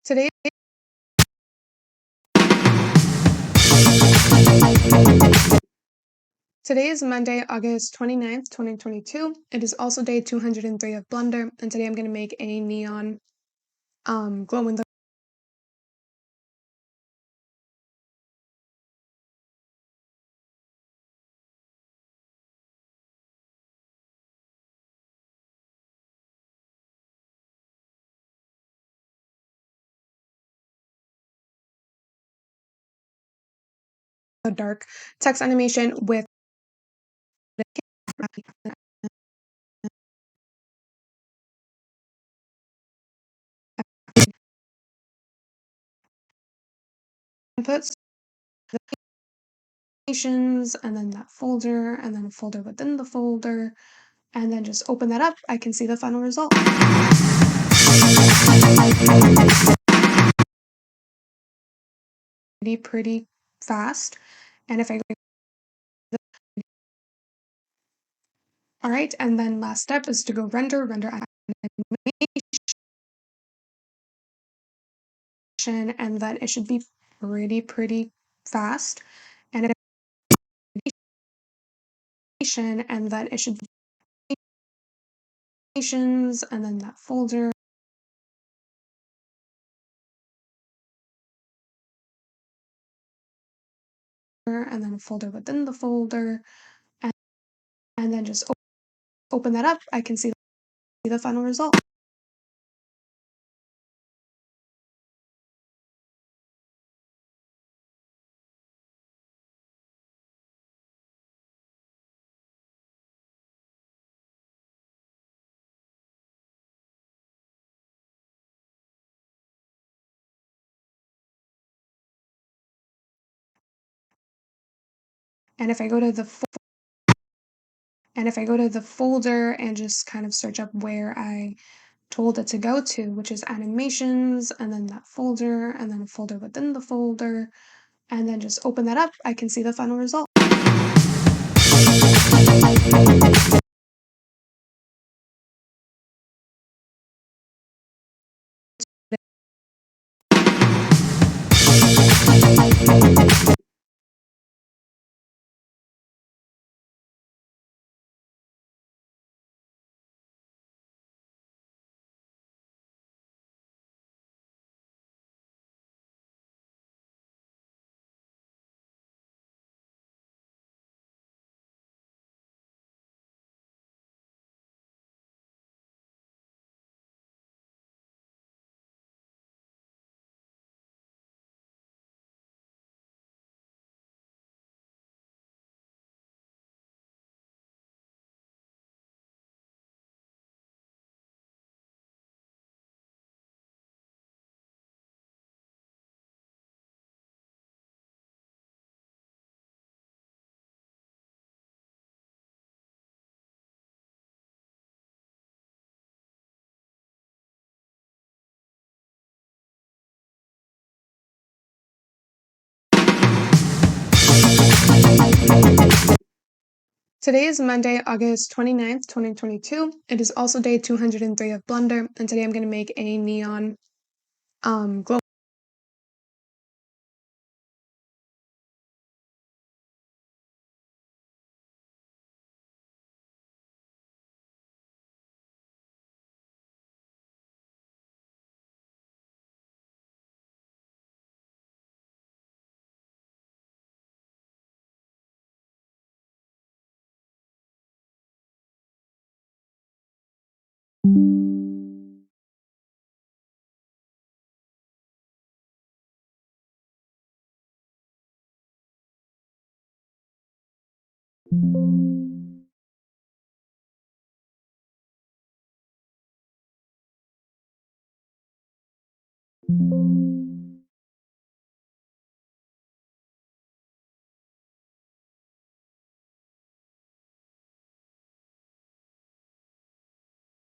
Today Today is Monday, August 29th, 2022. It is also day 203 of Blender, and today I'm going to make a neon glow in the dark text animation with inputs, animations, and then that folder, and then a folder within the folder, and then just open that up. I can see the final result. Pretty fast. And if I all right, and then last step is to go render animation, and then it should be pretty fast. And and then it should be and then that folder, and then a folder within the folder, and then just open that up. I can see the final result. And if I go to the folder and just kind of search up where I told it to go to, which is animations, and then that folder, and then a folder within the folder, and then just open that up, I can see the final result. Today is Monday, August 29th, 2022. It is also day 203 of Blender, and today I'm going to make a neon glow.